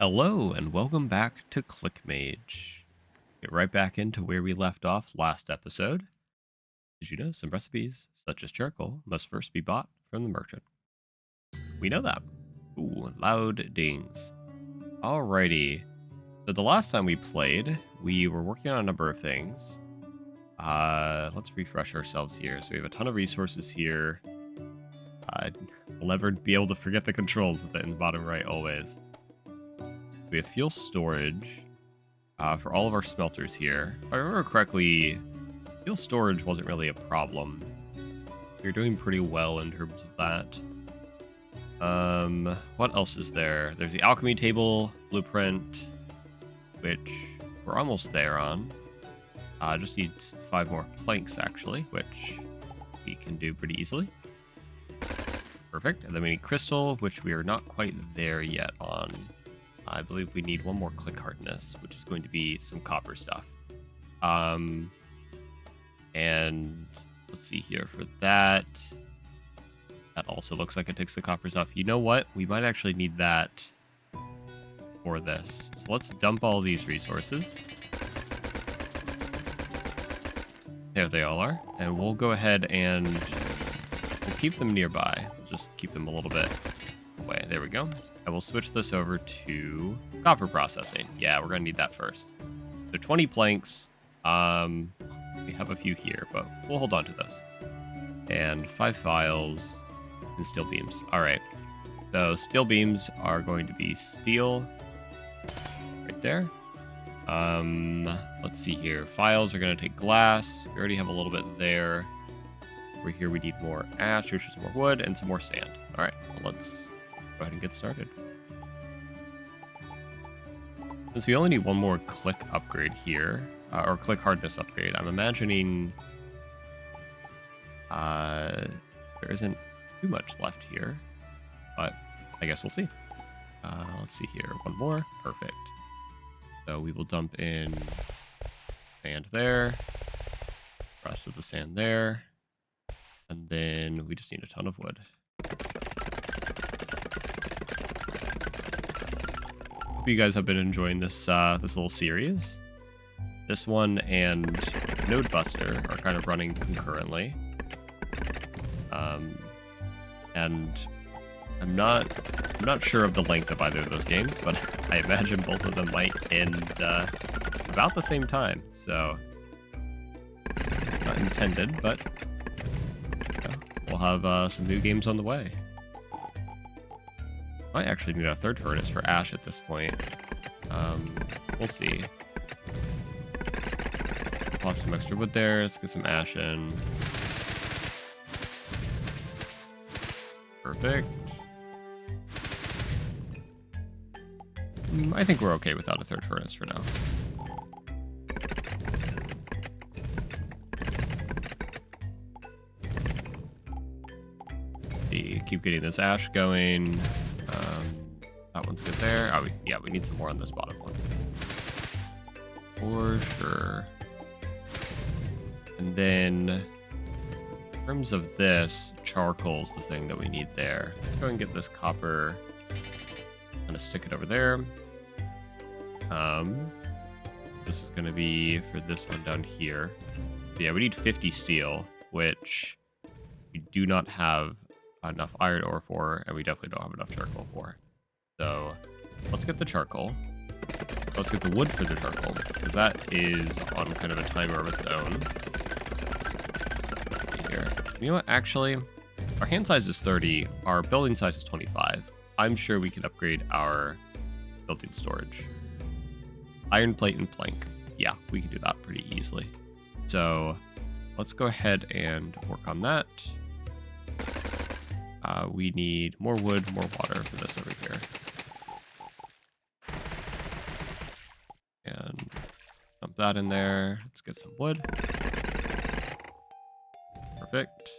Hello and welcome back to Mage. Get right back into where we left off last episode. Did you know some recipes, such as charcoal, must first be bought from the merchant? We know that. Ooh, loud dings. Alrighty. So the last time we played, we were working on a number of things. Let's refresh ourselves here. So we have a ton of resources here. I'll never be able to forget the controls with it in the bottom right always. We have fuel storage for all of our smelters here. If I remember correctly, fuel storage wasn't really a problem. You're doing pretty well in terms of that. What else is there? There's the alchemy table blueprint, which we're almost there on. Just need 5 more planks, actually, which we can do pretty easily. Perfect. And then we need crystal, which we are not quite there yet on. I believe we need 1 more click hardness, which is going to be some copper stuff. And let's see here for that. That also looks like it takes the copper stuff. You know what? We might actually need that for this. So let's dump all these resources. There they all are. And we'll go ahead and we'll keep them nearby. We'll just keep them a little bit away. There we go. I will switch this over to copper processing. Yeah, we're going to need that first. So 20 planks. We have a few here, but we'll hold on to those. And 5 files and steel beams. All right. So steel beams are going to be steel right there. Let's see here. Files are going to take glass. We already have a little bit there. Over here we need more ash, which is more wood, and some more sand. All right, well, let's go ahead and get started. Since we only need 1 more click upgrade here, or click hardness upgrade, I'm imagining there isn't too much left here, but I guess we'll see. Let's see here. 1 more. Perfect. So we will dump in sand there, rest of the sand there, and then we just need a ton of wood. Hope you guys have been enjoying this this little series. This one and Node Buster are kind of running concurrently, and I'm not sure of the length of either of those games, but I imagine both of them might end about the same time. So not intended, but yeah, we'll have some new games on the way. Might actually need a 3rd furnace for ash at this point. We'll see. Pop some extra wood there. Let's get some ash in. Perfect. I think we're okay without a 3rd furnace for now. Keep getting this ash going. That one's good there. Oh, yeah, we need some more on this bottom one. For sure. And then, in terms of this, charcoal's the thing that we need there. Let's go and get this copper. I'm gonna stick it over there. This is gonna be for this one down here. So yeah, we need 50 steel, which we do not have enough iron ore for, and we definitely don't have enough charcoal for. So let's get the charcoal. Let's get the wood for the charcoal, because that is on kind of a timer of its own. Here. You know what, actually, our hand size is 30, our building size is 25. I'm sure we can upgrade our building storage. Iron plate and plank. Yeah, we can do that pretty easily. So let's go ahead and work on that. We need more wood, more water for this over here. And dump that in there. Let's get some wood. Perfect.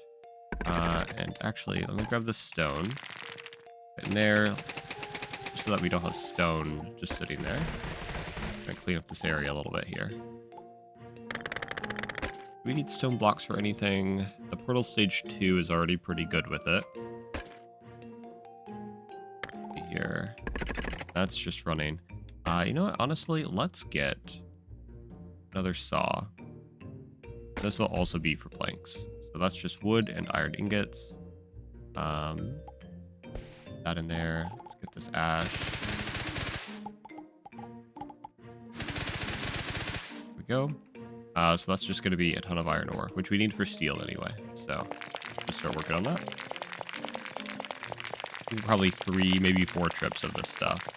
And actually, let me grab the stone. Put in there, just so that we don't have stone just sitting there. I'm gonna clean up this area a little bit here. Do we need stone blocks for anything? The portal stage 2 is already pretty good with it. Here. that's just running. You know what? Honestly, let's get another saw. This will also be for planks. So that's just wood and iron ingots. That in there. Let's get this ash. There we go. So that's just going to be a ton of iron ore, which we need for steel anyway. So just start working on that. Probably 3, maybe 4 trips of this stuff.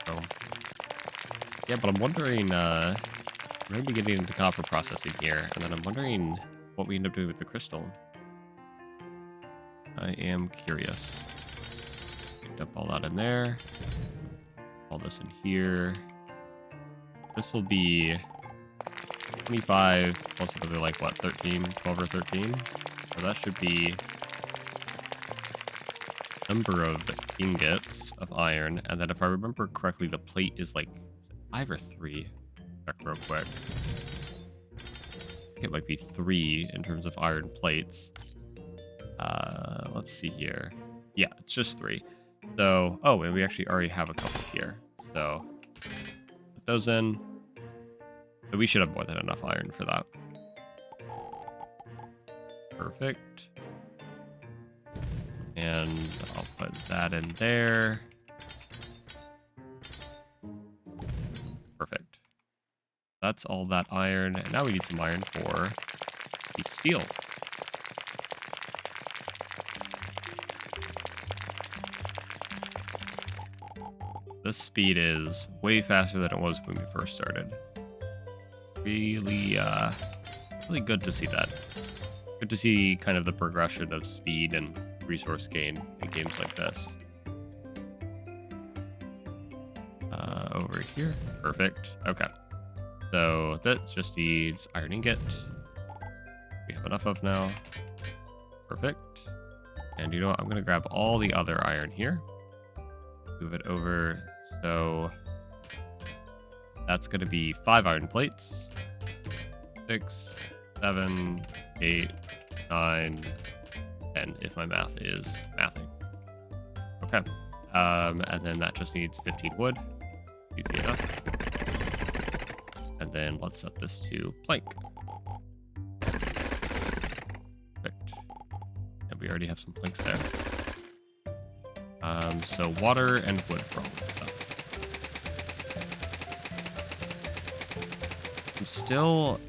So, yeah, but I'm wondering, we're going to be getting into copper processing here, and then I'm wondering what we end up doing with the crystal. I am curious. Dump all that in there. All this in here. This will be 25 plus another, like, what, 13, 12 or 13? So that should be number of ingots of iron. And then if I remember correctly, the plate is like 5 or 3. Check real quick. I think it might be 3 in terms of iron plates. Let's see here. Yeah, it's just 3. So, oh, and we actually already have a couple here. So, put those in. So we should have more than enough iron for that. Perfect. And I'll put that in there. Perfect. That's all that iron. And now we need some iron for the steel. This speed is way faster than it was when we first started. Really, really good to see that. Good to see kind of the progression of speed and resource gain in games like this. Over here. Perfect. Okay. So that just needs iron ingot. We have enough of now. Perfect. And you know what? I'm going to grab all the other iron here. Move it over. So that's going to be 5 iron plates. 6, 7, 8, 9, 10, if my math is mathing. Okay. And then that just needs 15 wood. Easy enough. And then let's set this to plank. Perfect. And we already have some planks there. So water and wood for all this stuff. I'm still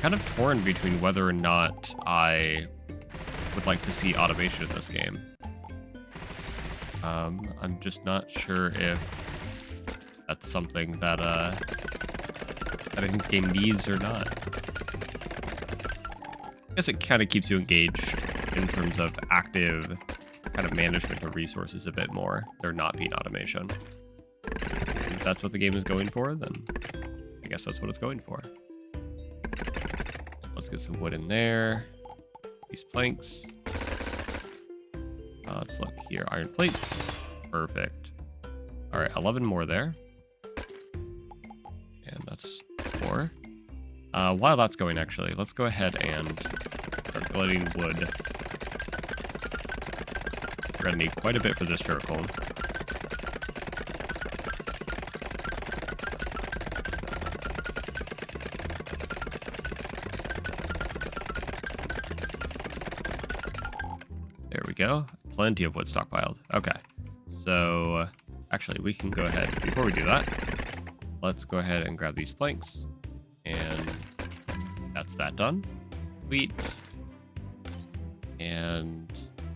kind of torn between whether or not I would like to see automation in this game. I'm just not sure if that's something that I think the game needs or not. I guess it kind of keeps you engaged in terms of active kind of management of resources a bit more. There not being automation. If that's what the game is going for, then I guess that's what it's going for. Let's get some wood in there. These planks. Let's look here. Iron plates. Perfect. All right, 11 more there. And that's 4. While that's going, actually, let's go ahead and start collecting wood. We're going to need quite a bit for this charcoal. There we go. Plenty of wood stockpiled. Okay. So, actually, we can go ahead. Before we do that, let's go ahead and grab these planks. And that's that done. Sweet. And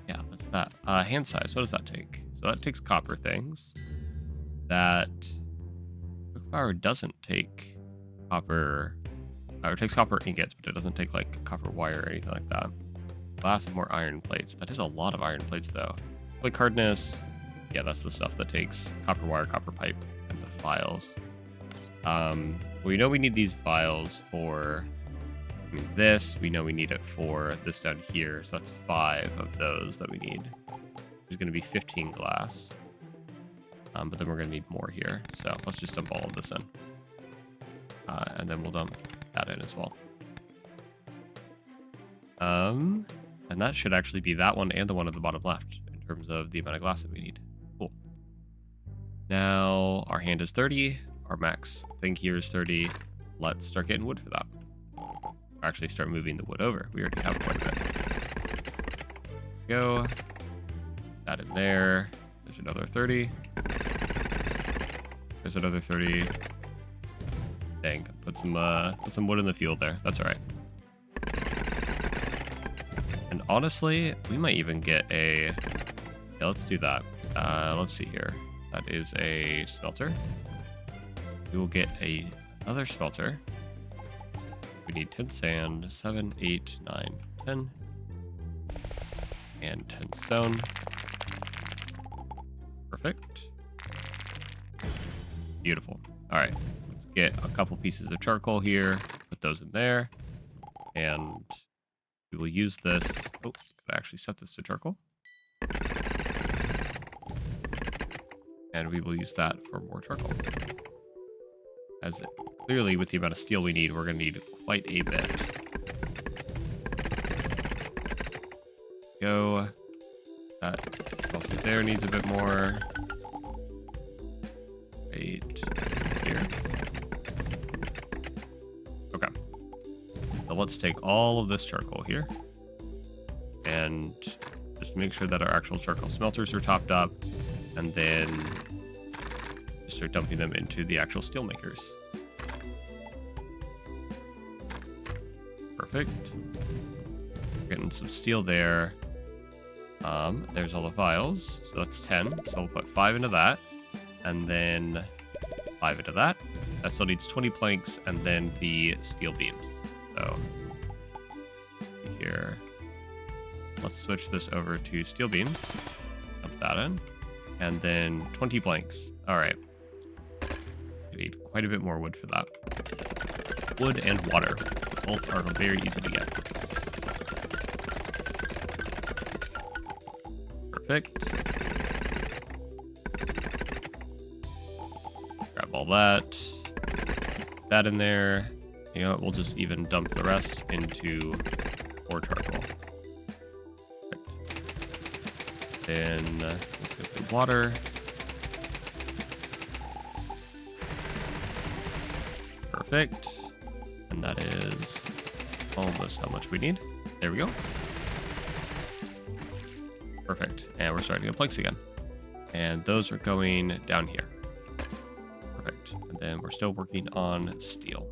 yeah, that's that. Hand size, what does that take? So that takes copper things. That quick power doesn't take copper. It takes copper ingots, but it doesn't take like copper wire or anything like that. Glass and more iron plates. That is a lot of iron plates though. Click hardness. Yeah, that's the stuff that takes copper wire, copper pipe, and the files. We know we need these files for this. We know we need it for this down here. So that's 5 of those that we need. There's going to be 15 glass. But then we're going to need more here. So let's just dump all of this in. And then we'll dump that in as well. And that should actually be that one and the one at the bottom left in terms of the amount of glass that we need. Cool. Now our hand is 30. Our max thing here is 30. Let's start getting wood for that. Actually start moving the wood over. We already have quite a bit. Go. That in there. There's another 30. There's another 30. Dang, put some wood in the field there. That's all right. And honestly, we might even get a... Yeah, let's do that. Let's see here. That is a smelter. We will get another smelter. We need 10 sand, 7, 8, 9, 10. And 10 stone. Perfect. Beautiful. All right, let's get a couple pieces of charcoal here. Put those in there. And we will use this. Oh, I actually set this to charcoal. And we will use that for more charcoal. As it, clearly, with the amount of steel we need, we're going to need quite a bit. Go. That also there needs a bit more. Right here. Okay. So let's take all of this charcoal here. And just make sure that our actual charcoal smelters are topped up. And then just start dumping them into the actual steel makers. Perfect. Getting some steel there. There's all the vials. So that's 10. So we'll put 5 into that. And then 5 into that. That still needs 20 planks and then the steel beams. So here. Let's switch this over to steel beams. Dump that in. And then 20 planks. Alright. We need quite a bit more wood for that. Wood and water. Both are very easy to get. Perfect. Grab all that. That in there. You know what? We'll just even dump the rest into more charcoal. Perfect. Then let's get the water. Perfect. And that is almost how much we need. There we go. Perfect. And we're starting to get planks again. And those are going down here. Perfect. And then we're still working on steel.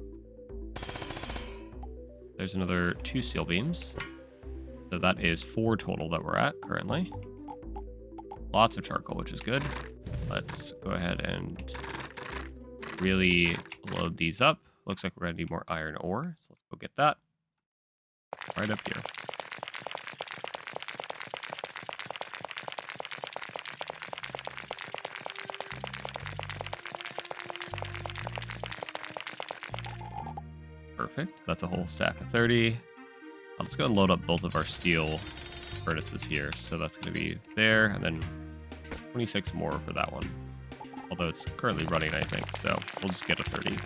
There's another 2 steel beams. So that is 4 total that we're at currently. Lots of charcoal, which is good. Let's go ahead and really load these up. Looks like we're going to need more iron ore. So let's go get that. Right up here. Perfect. That's a whole stack of 30. Let's go and load up both of our steel furnaces here. So that's going to be there, and then 26 more for that one. Although it's currently running, I think. So we'll just get a 30.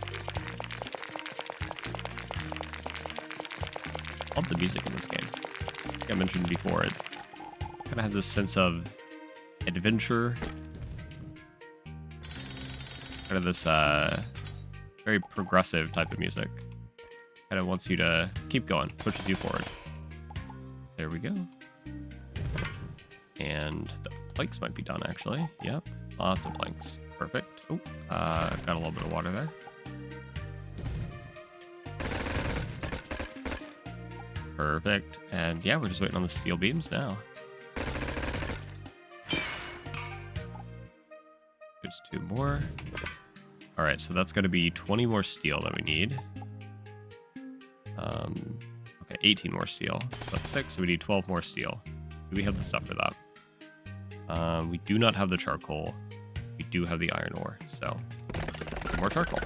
Love the music in this game. Like I mentioned before, it kind of has a sense of adventure. Kind of this very progressive type of music. Kind of wants you to keep going, pushes you forward. There we go. And the planks might be done, actually. Yep, lots of planks. Perfect. Oh, got a little bit of water there. Perfect. And yeah, we're just waiting on the steel beams now. There's 2 more. All right, so that's going to be 20 more steel that we need. Okay, 18 more steel. That's 6, so we need 12 more steel. Do we have the stuff for that? We do not have the charcoal. We do have the iron ore, so more charcoal.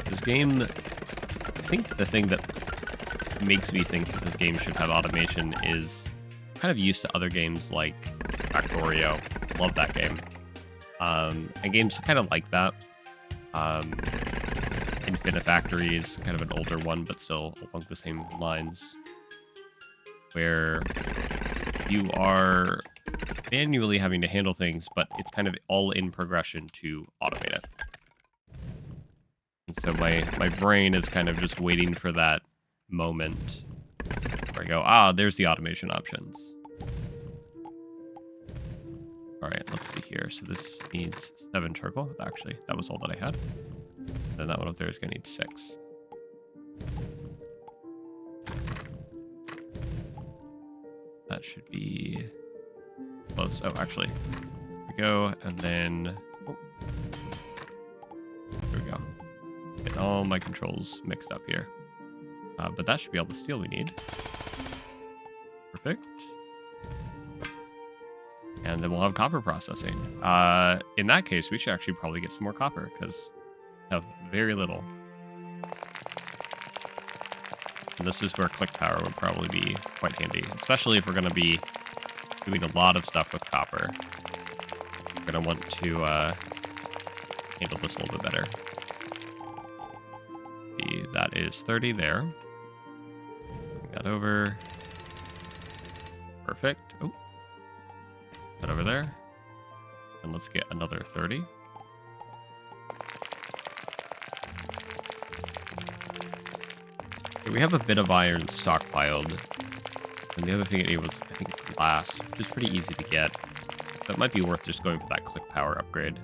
This game, I think the thing that makes me think that this game should have automation is I'm kind of used to other games like Factorio. Love that game. And games kind of like that. Infinifactory is kind of an older one, but still along the same lines, where you are manually having to handle things, but it's kind of all in progression to automate it. And so my brain is kind of just waiting for that moment where I go, there's the automation options. All right, let's see here. So this needs 7 charcoal. Actually, that was all that I had. Then that one up there is going to need 6. That should be close. Oh, actually, there we go. And then, there we go. Getting all my controls mixed up here. But that should be all the steel we need. Perfect. And then we'll have copper processing. In that case, we should actually probably get some more copper, because we have very little. And this is where click power would probably be quite handy, especially if we're going to be doing a lot of stuff with copper. We're going to want to handle this a little bit better. See, that is 30 there. Bring that over. Perfect. Oh. That over there. And let's get another 30. Okay, we have a bit of iron stockpiled. And the other thing it was, I think, glass, which is pretty easy to get. So it might be worth just going for that click power upgrade.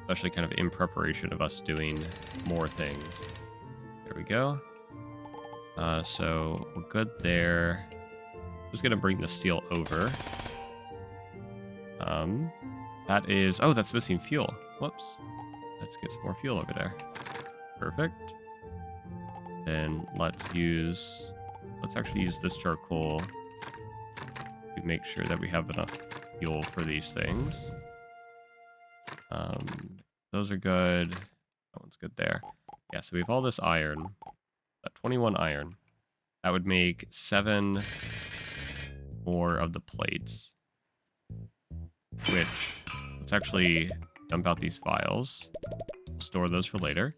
Especially kind of in preparation of us doing more things. There we go. So we're good there. Just going to bring the steel over. That is... Oh, that's missing fuel. Whoops. Let's get some more fuel over there. Perfect. Then let's actually use this charcoal to make sure that we have enough fuel for these things. Those are good. That one's good there. Yeah, so we have all this iron. 21 iron. That would make 7 more of the plates. Which, let's actually dump out these files. Store those for later.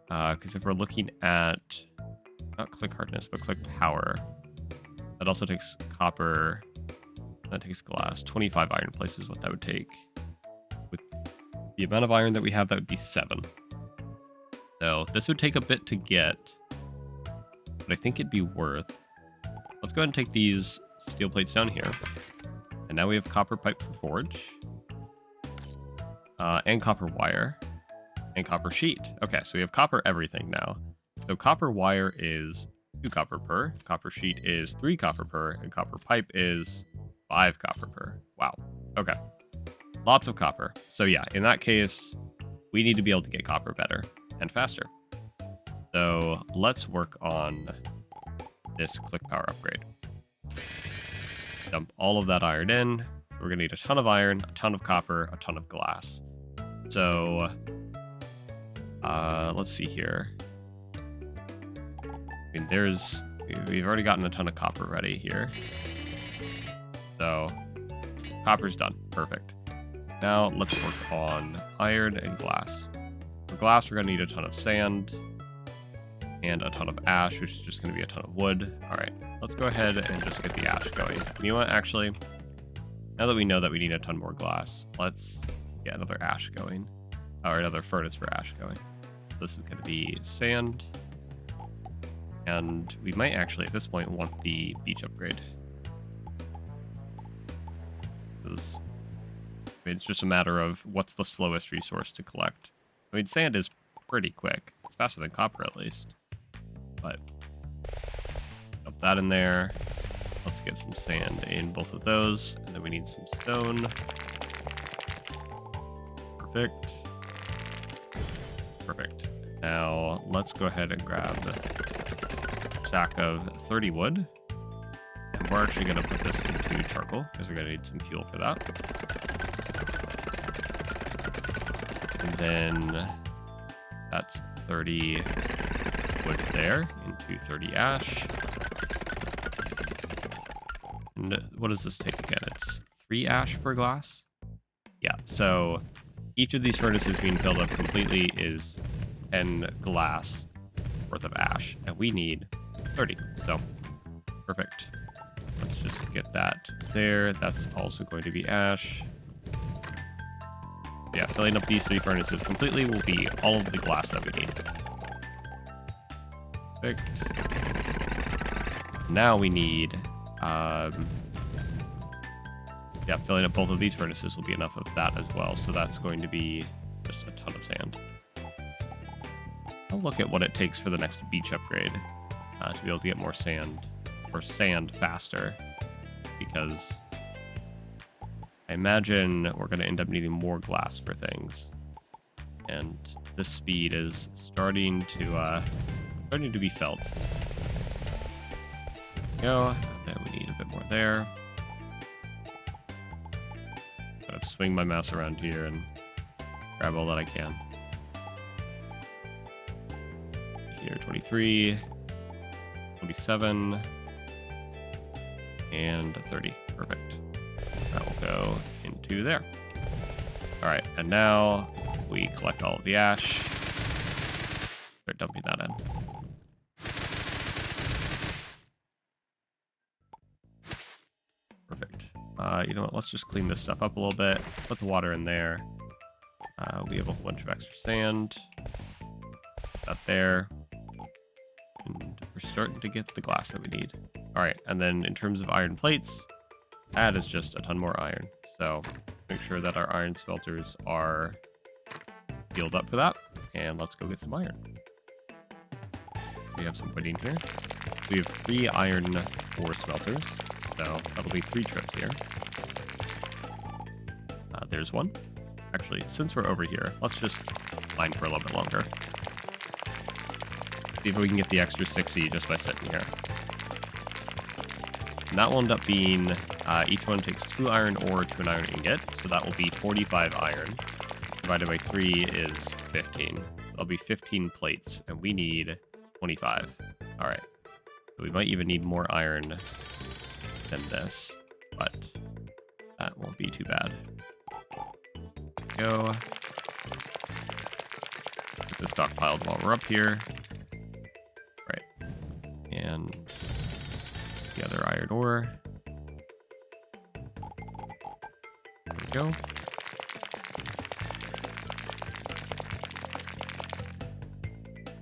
Because if we're looking at, not click hardness, but click power, that also takes copper, that takes glass. 25 iron plates is what that would take. With the amount of iron that we have, that would be 7. So this would take a bit to get, but I think it'd be worth. Let's go ahead and take these steel plates down here. And now we have copper pipe for forge. And copper wire. And copper sheet. Okay, so we have copper everything now. So copper wire is 2 copper per. Copper sheet is 3 copper per. And copper pipe is 5 copper per. Wow. Okay. Lots of copper. So yeah, in that case, we need to be able to get copper better and faster. So let's work on this click power upgrade. Dump all of that iron in. We're going to need a ton of iron, a ton of copper, a ton of glass. So let's see here. I mean, we've already gotten a ton of copper ready here. So copper's done. Perfect. Now let's work on iron and glass. For glass, we're going to need a ton of sand and a ton of ash, which is just going to be a ton of wood. All right, let's go ahead and just get the ash going. You know what, actually, now that we know that we need a ton more glass, let's get another ash going, or another furnace for ash going. This is going to be sand, and we might actually, at this point, want the beach upgrade. It's just a matter of what's the slowest resource to collect. I mean, sand is pretty quick. It's faster than copper, at least. But dump that in there. Let's get some sand in both of those. And then we need some stone. Perfect. Perfect. Now, let's go ahead and grab a stack of 30 wood. And we're actually going to put this into charcoal, because we're going to need some fuel for that. And then that's 30 wood there into 30 ash. And what does this take again? It's 3 ash per glass? Yeah, so each of these furnaces being filled up completely is 10 glass worth of ash, and we need 30. So, perfect. Let's just get that there. That's also going to be ash. Yeah, filling up these 3 furnaces completely will be all of the glass that we need. Perfect. Now we need, yeah, filling up both of these furnaces will be enough of that as well. So that's going to be just a ton of sand. I'll look at what it takes for the next beach upgrade to be able to get more sand, or sand faster, because I imagine we're going to end up needing more glass for things. And this speed is starting to be felt. Go. Then we need a bit more there. Kind of swing my mouse around here and grab all that I can. Here, 23, 27, and 30. Perfect. That will go into there. All right, and now we collect all of the ash. Start dumping that in. Perfect. You know what? Let's just clean this stuff up a little bit. Put the water in there. We have a whole bunch of extra sand. Put that there. And we're starting to get the glass that we need. All right, and then in terms of iron plates, that is just a ton more iron. So make sure that our iron smelters are healed up for that. And let's go get some iron. We have some waiting here. We have 3 iron ore smelters. So that'll be 3 trips here. There's one. Actually, since we're over here, let's just mine for a little bit longer. See if we can get the extra 60 just by sitting here. And that will end up being, each one takes 2 iron ore to an iron ingot, so that will be 45 iron. Divided by 3 is 15. That'll be 15 plates, and we need 25. Alright. So we might even need more iron than this, but that won't be too bad. Go. Get this stockpiled while we're up here. Right. And the other iron ore. There we go.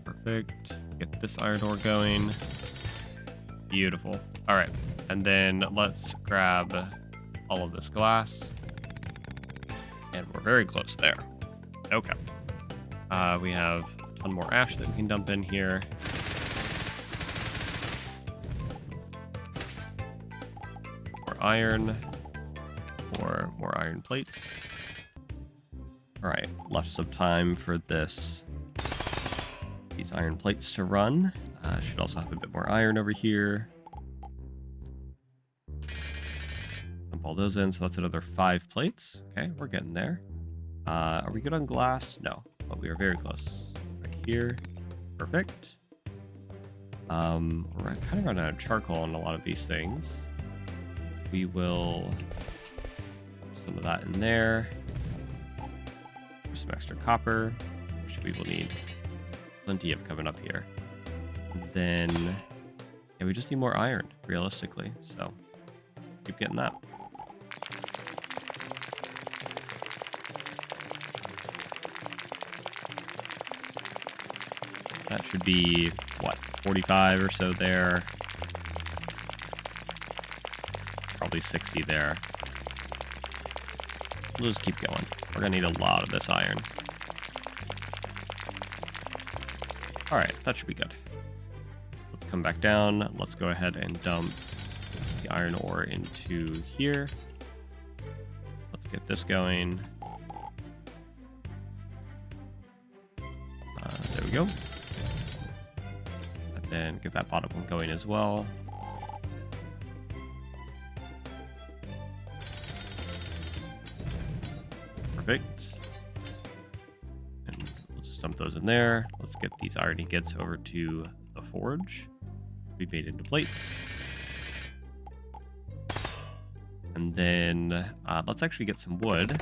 Perfect. Get this iron ore going. Beautiful. All right. And then let's grab all of this glass. And we're very close there. Okay. We have a ton more ash that we can dump in here. More iron. Or more iron plates. All right. Left some time for these iron plates to run. Should also have a bit more iron over here. Dump all those in, so that's another 5 plates. Okay, we're getting there. Are we good on glass? No, but we are very close. Right here. Perfect. We're kind of running out of charcoal on a lot of these things. We will put some of that in there. There's some extra copper, which we will need plenty of coming up here. And then, yeah, we just need more iron, realistically. So, keep getting that. That should be, what, 45 or so there. Probably 60 there. We'll just keep going. We're going to need a lot of this iron. Alright, that should be good. Let's come back down. Let's go ahead and dump the iron ore into here. Let's get this going. There we go. And then get that bottom one going as well. Perfect. And we'll just dump those in there. Let's get these iron ingots over to the forge. Be made into plates. And then let's actually get some wood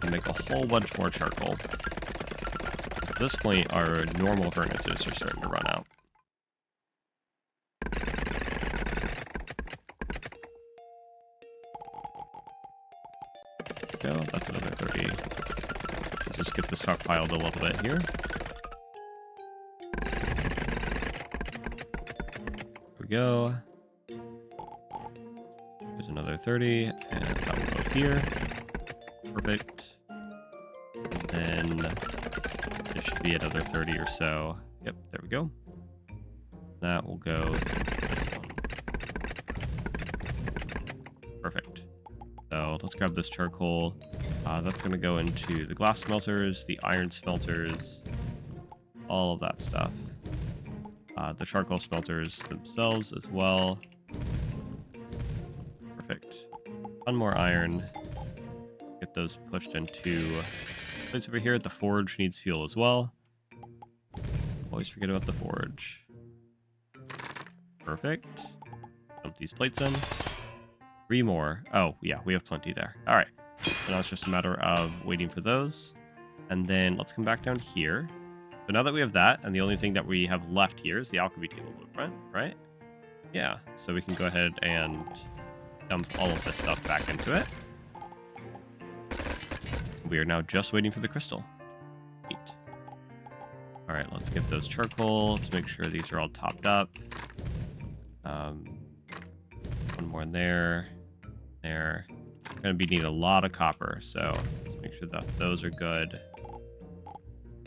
and make a whole bunch more charcoal. At this point, our normal furnaces are starting to run out. There we go. That's another 30. Just get this stockpiled a little bit here. There we go. There's another 30, and that will go here. Perfect. And then there should be another 30 or so. Yep, there we go. That will go to this one. Perfect. So let's grab this charcoal. That's going to go into the glass smelters, the iron smelters, all of that stuff. The charcoal smelters themselves as well. Perfect. One more iron. Get those pushed into place over here. The forge needs fuel as well. Always forget about the forge. Perfect. Dump these plates in. 3 more. Oh, yeah, we have plenty there. All right. So now it's just a matter of waiting for those. And then let's come back down here. So now that we have that, and the only thing that we have left here is the alchemy table blueprint, right? Yeah. So we can go ahead and dump all of this stuff back into it. We are now just waiting for the crystal. Neat. All right, let's get those charcoal. Let's make sure these are all topped up. One more in there. There. We're going to be needing a lot of copper, so let's make sure that those are good.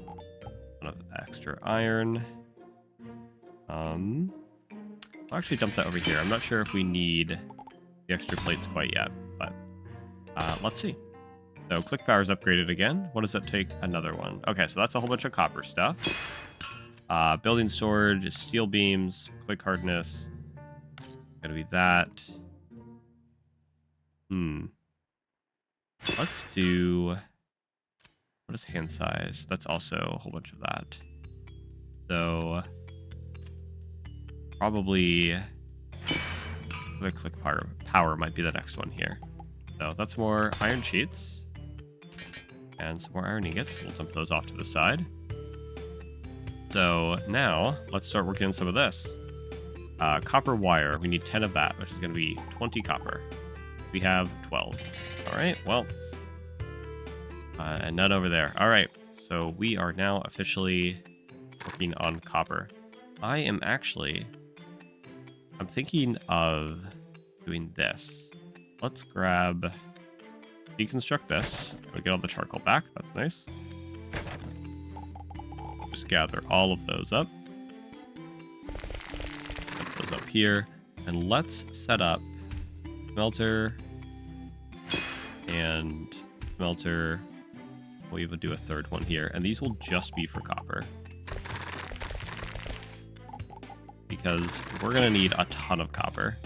One of extra iron. I'll actually dump that over here. I'm not sure if we need the extra plates quite yet, but let's see. So click power is upgraded again. What does that take? Another one. Okay, so that's a whole bunch of copper stuff. Building storage, steel beams, click hardness. Gonna be that. Let's do... What is hand size? That's also a whole bunch of that. So... Probably... The click power might be the next one here. So that's more iron sheets. And some more iron ingots. We'll dump those off to the side. So now, let's start working on some of this. Copper wire. We need 10 of that, which is going to be 20 copper. We have 12. All right, well. And none over there. All right, so we are now officially working on copper. I'm thinking of doing this. Let's grab, deconstruct this. We get all the charcoal back. That's nice. Just gather all of those up. Put those up here. And let's set up smelter and smelter. We will do a third one here. And these will just be for copper. Because we're going to need a ton of copper.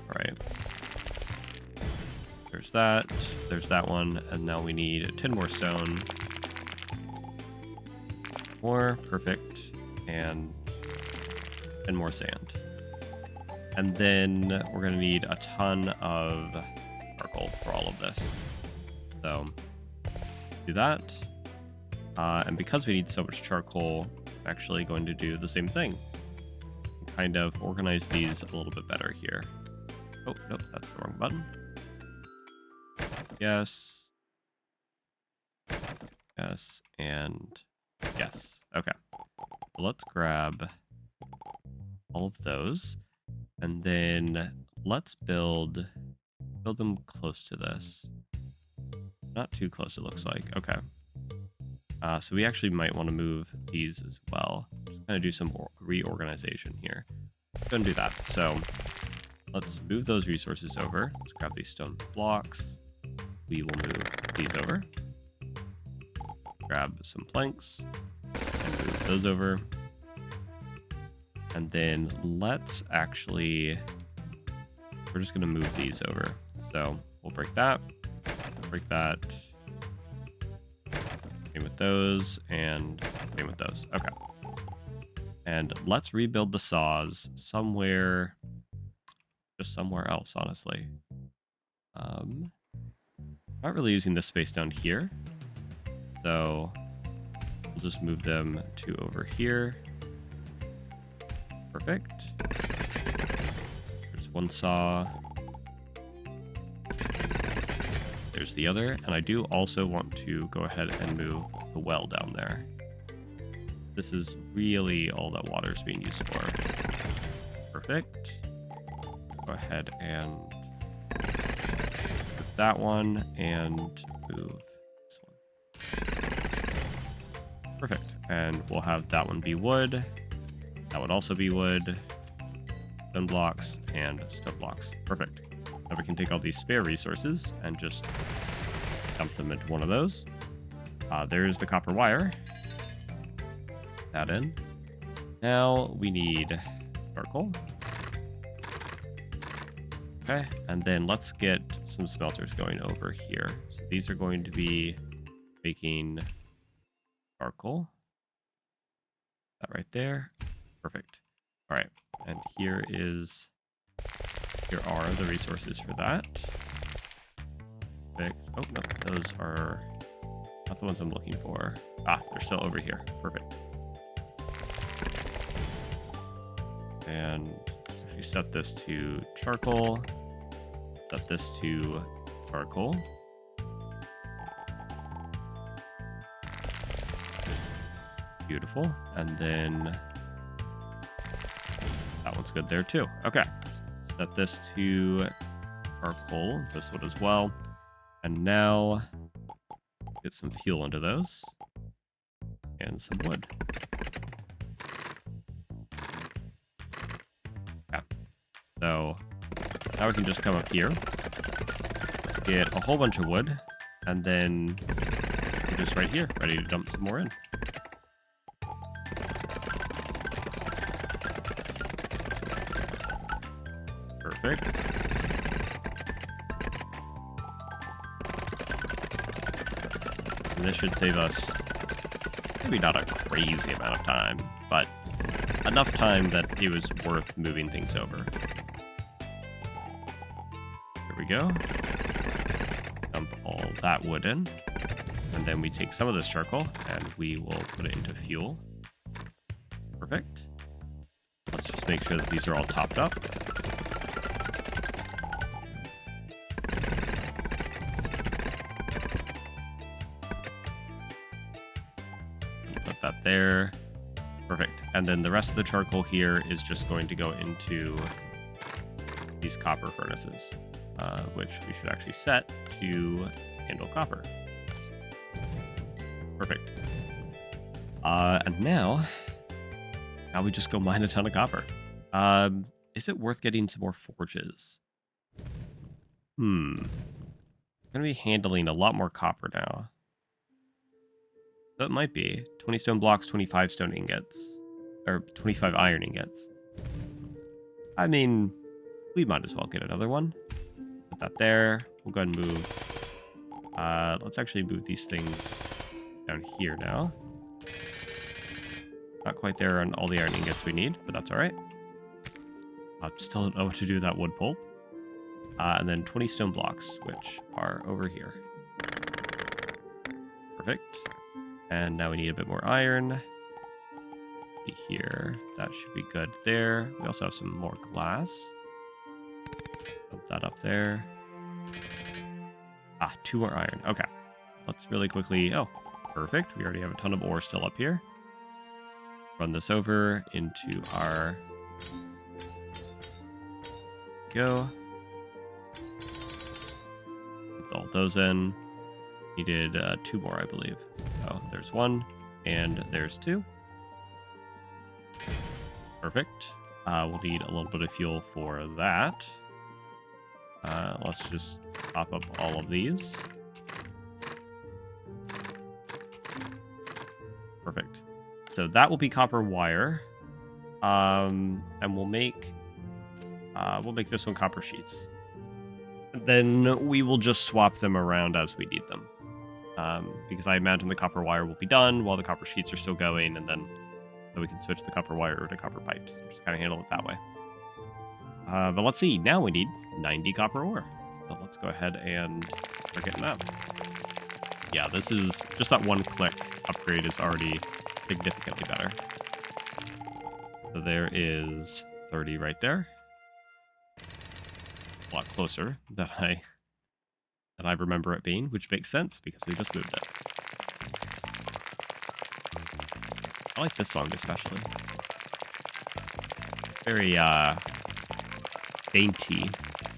Alright. There's that one, and now we need 10 more stone. More, perfect, and 10 more sand. And then we're going to need a ton of charcoal for all of this. So, do that. And because we need so much charcoal, I'm actually going to do the same thing. Kind of organize these a little bit better here. Oh, nope, that's the wrong button. Yes. Yes, and yes. Okay. So let's grab all of those. And then let's build them close to this. Not too close, it looks like. Okay. So we actually might want to move these as well. Just kind of do some reorganization here. Go and do that. So let's move those resources over. Let's grab these stone blocks. We will move these over. Grab some planks and move those over. And then let's actually, we're just going to move these over. So we'll break that, same with those, and same with those. Okay. And let's rebuild the saws somewhere, just somewhere else, honestly. Not really using this space down here. So we'll just move them to over here. Perfect. There's one saw. There's the other. And I do also want to go ahead and move the well down there. This is really all that water is being used for. Perfect. Go ahead and move that one and move this one. Perfect. And we'll have that one be wood. That would also be wood. Stone blocks and stone blocks. Perfect. Now we can take all these spare resources and just dump them into one of those. There's the copper wire. That in. Now we need charcoal. Okay, and then let's get some smelters going over here. So these are going to be making charcoal. That right there. Perfect. All right, and here are the resources for that. Perfect. Oh, no, those are not the ones I'm looking for. Ah, they're still over here. Perfect. And if you set this to charcoal, set this to charcoal. Beautiful. And then that one's good there too. Okay. Set this to charcoal, this one as well. And now get some fuel into those and some wood. Yeah. So now we can just come up here, get a whole bunch of wood, and then we're just right here, ready to dump some more in. Perfect. And this should save us maybe not a crazy amount of time, but enough time that it was worth moving things over. Here we go. Dump all that wood in. And then we take some of this charcoal and we will put it into fuel. Perfect. Let's just make sure that these are all topped up. Put that there. Perfect. And then the rest of the charcoal here is just going to go into these copper furnaces, which we should actually set to handle copper. Perfect. And now we just go mine a ton of copper. Is it worth getting some more forges? I'm going to be handling a lot more copper now. So it might be 20 stone blocks, 25 stone ingots, or 25 iron ingots. I mean, we might as well get another one. Put that there. We'll go ahead and move. Let's actually move these things down here now. Not quite there on all the iron ingots we need, but that's all right. I still don't know what to do with that wood pulp. And then 20 stone blocks, which are over here. Perfect. And now we need a bit more iron. Here, that should be good there. We also have some more glass. Put that up there. 2 more iron. Okay. Let's really quickly... Oh, perfect. We already have a ton of ore still up here. Run this over into our... Go. Put all those in. Needed 2 more, I believe. Oh, there's 1, and there's 2. Perfect. We'll need a little bit of fuel for that. Let's just top up all of these. Perfect. So that will be copper wire. And we'll make this one copper sheets. Then we will just swap them around as we need them. Because I imagine the copper wire will be done while the copper sheets are still going, and then we can switch the copper wire to copper pipes. Just kind of handle it that way. But let's see. Now we need 90 copper ore. But let's go ahead and start getting that. Yeah, this is just that one click upgrade is already significantly better. So there is 30 right there. A lot closer than I remember it being, which makes sense because we just moved it. I like this song especially. Very dainty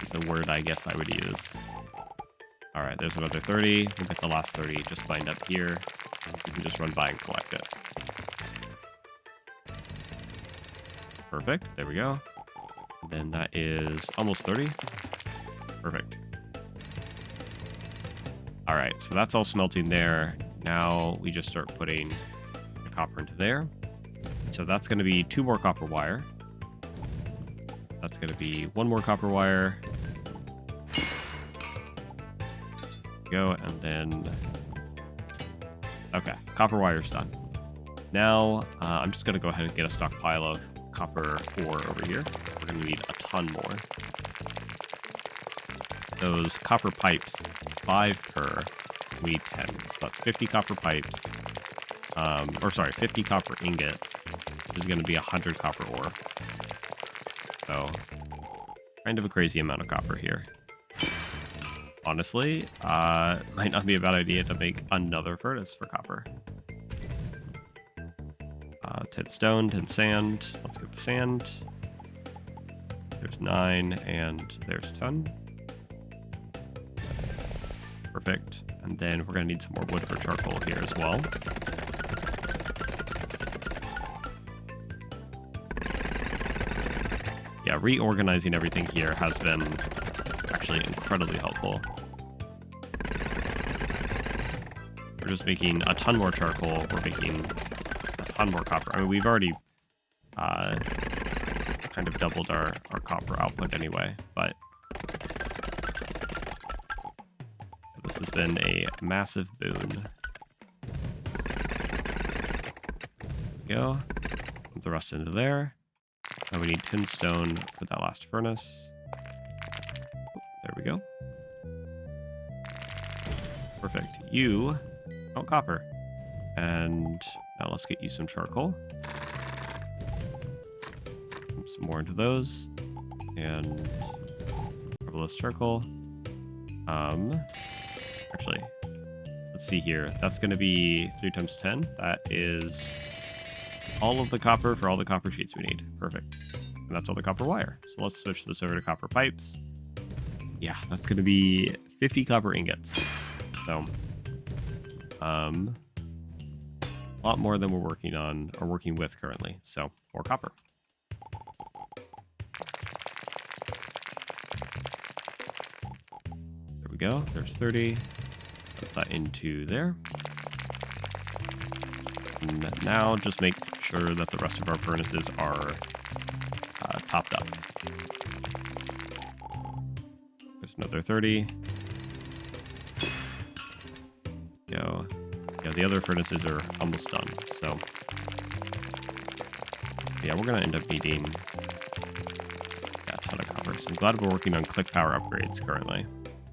is a word I guess I would use. Alright, there's another 30. We'll get the last 30 just lined up here. You can just run by and collect it. Perfect. There we go. And then that is almost 30. Perfect. Alright, so that's all smelting there. Now we just start putting the copper into there. So that's going to be 2 more copper wire. That's going to be 1 more copper wire. Go, and then... Okay, copper wire's done. Now, I'm just going to go ahead and get a stockpile of copper ore over here. We're going to need a ton more. Those copper pipes, 5 per, we need 10. So that's 50 copper pipes. 50 copper ingots. This is going to be 100 copper ore. So, kind of a crazy amount of copper here. Honestly, might not be a bad idea to make another furnace for copper. 10 stone, 10 sand. Let's get the sand. There's 9, and there's 10. Perfect. And then we're going to need some more wood for charcoal here as well. Yeah, reorganizing everything here has been actually incredibly helpful. We're just making a ton more charcoal. We're making a ton more copper. I mean, we've already kind of doubled our copper output anyway, but this has been a massive boon. There we go. Put the rest into there. Now we need 10 stone for that last furnace. There we go. Perfect. You want copper. And now let's get you some charcoal. Put some more into those. And marvelous charcoal. Actually, let's see here. That's going to be 3 times 10. That is all of the copper for all the copper sheets we need. Perfect. And that's all the copper wire. So let's switch this over to copper pipes. Yeah, that's going to be 50 copper ingots. So, a lot more than we're working on or working with currently. So, more copper. There we go. There's 30. Put that into there. And now just make sure that the rest of our furnaces are topped up. There's another 30. Go. Yeah, the other furnaces are almost done. So, yeah, we're gonna end up needing a ton of copper. So I'm glad we're working on click power upgrades currently.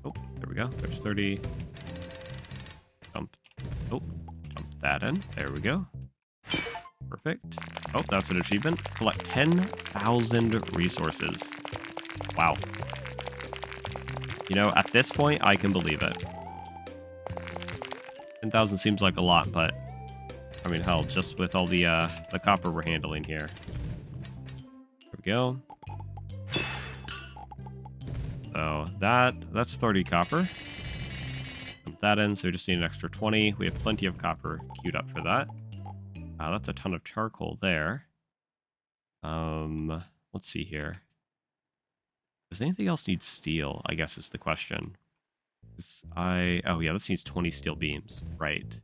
Oh, there we go. There's 30. Jump that in. There we go. Perfect. Oh, that's an achievement. Collect 10,000 resources. Wow. You know, at this point, I can believe it. 10,000 seems like a lot, but I mean, hell, just with all the copper we're handling here. There we go. So that's 30 copper. Put that in, so we just need an extra 20. We have plenty of copper queued up for that. That's a ton of charcoal there. Let's see here. Does anything else need steel? I guess is the question. Oh yeah, this needs 20 steel beams. Right.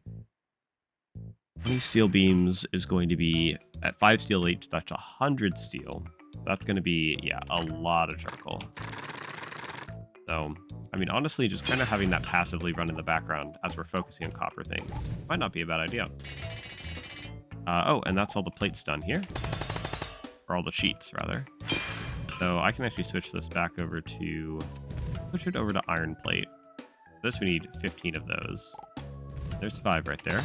20 steel beams is going to be at 5 steel each. That's 100 steel. That's going to be, yeah, a lot of charcoal. So, I mean, honestly, just kind of having that passively run in the background as we're focusing on copper things might not be a bad idea. Oh, and that's all the plates done here. Or all the sheets, rather. So I can actually switch this back over to Push it over to iron plate. This we need 15 of those. There's 5 right there.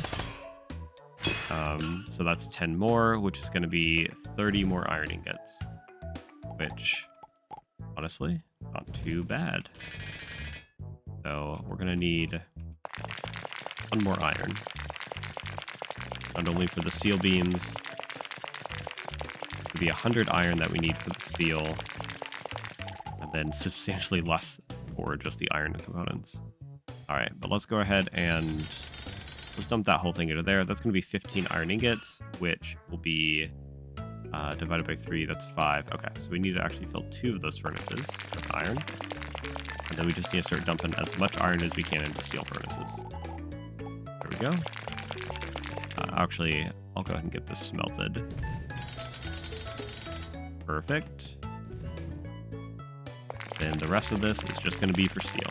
So that's 10 more, which is going to be 30 more iron ingots. Which, honestly, not too bad. So we're going to need 1 more iron. Not only for the steel beams. It would be 100 iron that we need for the steel. And then substantially less for just the iron components. Alright, but let's go ahead and let's dump that whole thing into there. That's going to be 15 iron ingots, which will be divided by 3. That's 5. Okay, so we need to actually fill 2 of those furnaces with iron. And then we just need to start dumping as much iron as we can into steel furnaces. There we go. Actually, I'll go ahead and get this smelted. Perfect. Then the rest of this is just going to be for steel.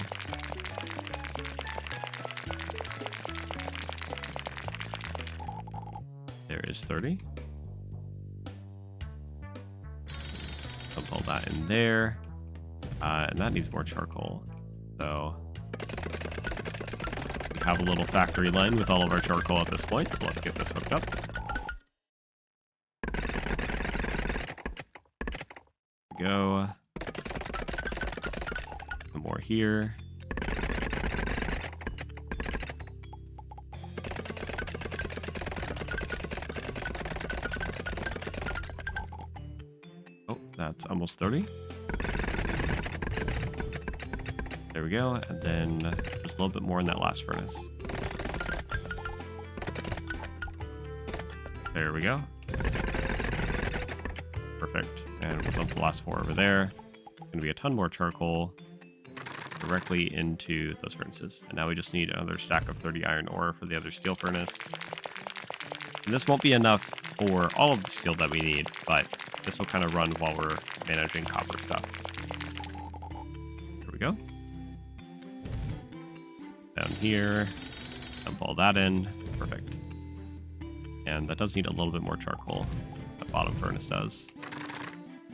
There is 30. Dump all that in there. And that needs more charcoal. So we have a little factory line with all of our charcoal at this point. So let's get this hooked up. There we go. Some more here. Oh, that's almost 30. There we go, and then just a little bit more in that last furnace. There we go. Perfect. And we'll dump the last 4 over there. It's going to be a ton more charcoal directly into those furnaces. And now we just need another stack of 30 iron ore for the other steel furnace. And this won't be enough for all of the steel that we need, but this will kind of run while we're managing copper stuff. There we go. Down here, dump all that in. Perfect. And that does need a little bit more charcoal. That bottom furnace does.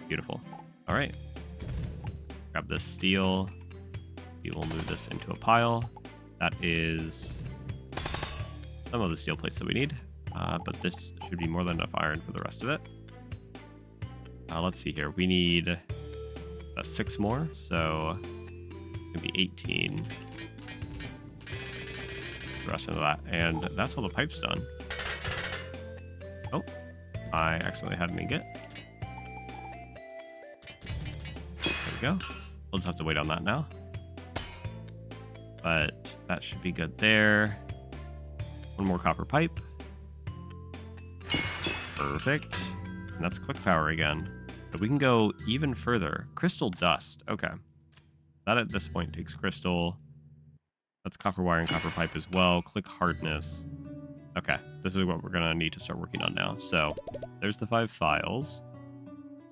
Beautiful. All right. Grab this steel. We will move this into a pile. That is some of the steel plates that we need. But this should be more than enough iron for the rest of it. Let's see here. We need 6 more, so it's going to be 18. The rest of that, and that's all the pipes done. Oh, I accidentally had an ingot. There we go. We'll just have to wait on that now. But that should be good there. 1 more copper pipe. Perfect. And that's click power again. But we can go even further. Crystal dust. Okay. That at this point takes crystal. That's copper wire and copper pipe as well. Click hardness. Okay, this is what we're going to need to start working on now. So, there's the 5 files.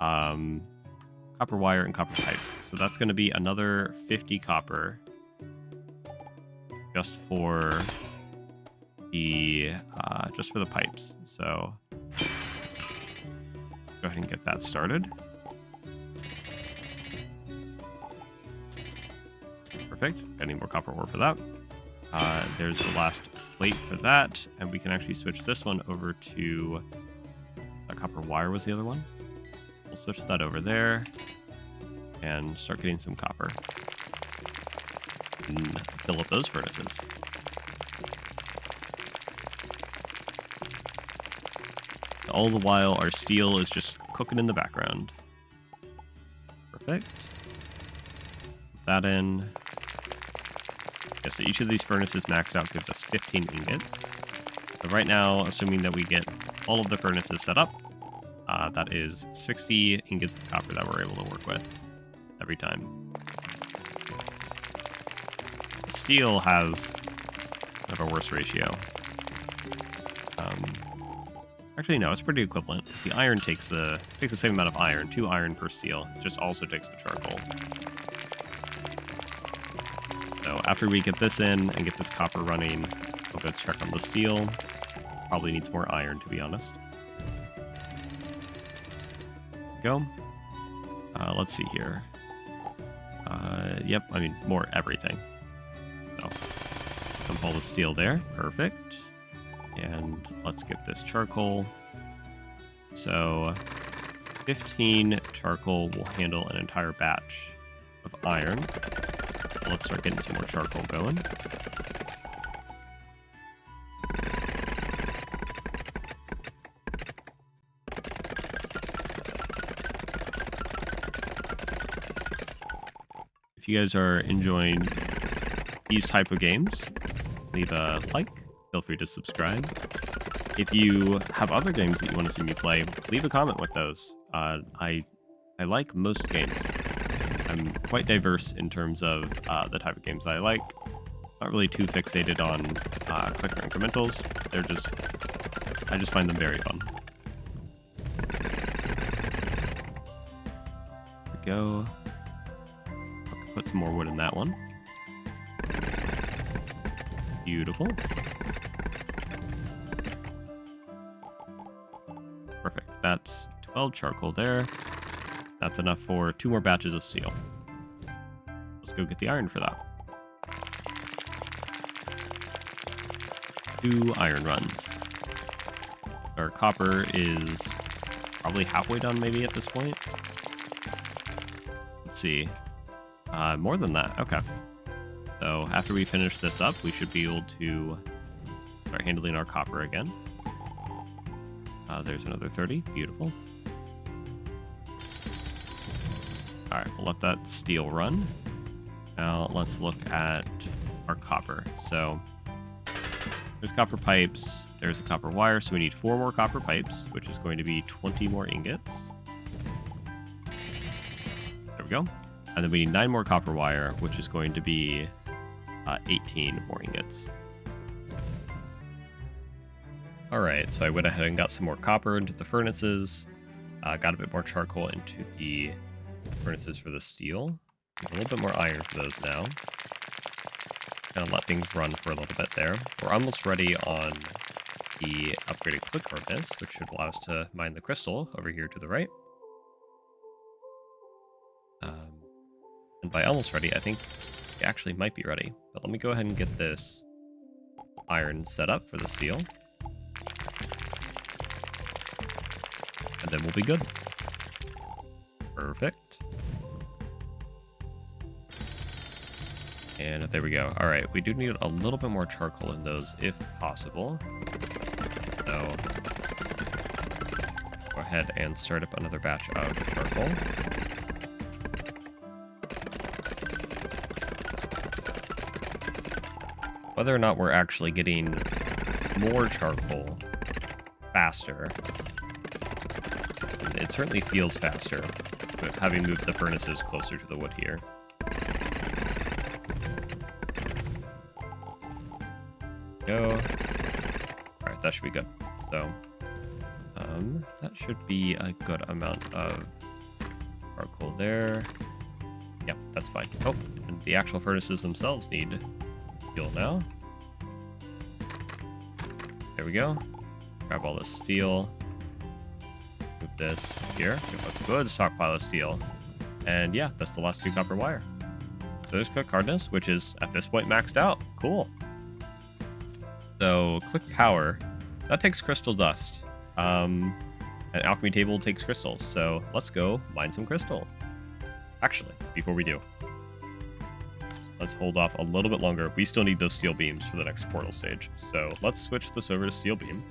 Copper wire and copper pipes. So that's going to be another 50 copper. Just for the pipes. So, go ahead and get that started. Perfect. Got any more copper ore for that. There's the last plate for that, and we can actually switch this one over to copper wire was the other one. We'll switch that over there and start getting some copper. And fill up those furnaces. All the while, our steel is just cooking in the background. Perfect. Put that in. Yeah, so each of these furnaces maxed out gives us 15 ingots. So right now, assuming that we get all of the furnaces set up, that is 60 ingots of copper that we're able to work with every time. Steel has kind of a worse ratio. Actually, no, it's pretty equivalent. The iron takes the same amount of iron, 2 iron per steel. It just also takes the charcoal. So after we get this in and get this copper running, we'll go check on the steel. Probably needs more iron, to be honest. There we go. Let's see here. Yep, I mean, more everything. So, dump all the steel there. Perfect. And let's get this charcoal. So, 15 charcoal will handle an entire batch of iron. Let's start getting some more charcoal going. If you guys are enjoying these type of games, leave a like. Feel free to subscribe. If you have other games that you want to see me play, leave a comment with those. I like most games. I'm quite diverse in terms of the type of games I like. Not really too fixated on clicker incrementals. I just find them very fun. There we go. Put some more wood in that one. Beautiful. Perfect. That's 12 charcoal there. That's enough for 2 more batches of steel. Let's go get the iron for that. 2 iron runs. Our copper is probably halfway done maybe at this point. Let's see. More than that. Okay. So after we finish this up, we should be able to start handling our copper again. There's another 30. Beautiful. All right, we'll let that steel run. Now let's look at our copper. So there's copper pipes. There's a copper wire. So we need 4 more copper pipes, which is going to be 20 more ingots. There we go. And then we need 9 more copper wire, which is going to be 18 more ingots. Alright, so I went ahead and got some more copper into the furnaces. Got a bit more charcoal into the furnaces for the steel. A little bit more iron for those now. Gonna let things run for a little bit there. We're almost ready on the upgraded click furnace, which should allow us to mine the crystal over here to the right. And by almost ready, I think it actually might be ready. But let me go ahead and get this iron set up for the steel. And then we'll be good. Perfect. And there we go. All right, we do need a little bit more charcoal in those if possible. So go ahead and start up another batch of charcoal. Whether or not we're actually getting more charcoal faster, it certainly feels faster, but having moved the furnaces closer to the wood here. Go. Alright, that should be good. So, that should be a good amount of charcoal there. Yep, that's fine. Oh, and the actual furnaces themselves need fuel now. There we go. Grab all this steel. Move this here. Give a good stockpile of steel. And yeah, that's the last 2 copper wire. So there's click hardness, which is at this point maxed out. Cool. So click power, that takes crystal dust. An alchemy table takes crystals. So let's go mine some crystal. Actually, before we do, let's hold off a little bit longer. We still need those steel beams for the next portal stage. So let's switch this over to steel beam.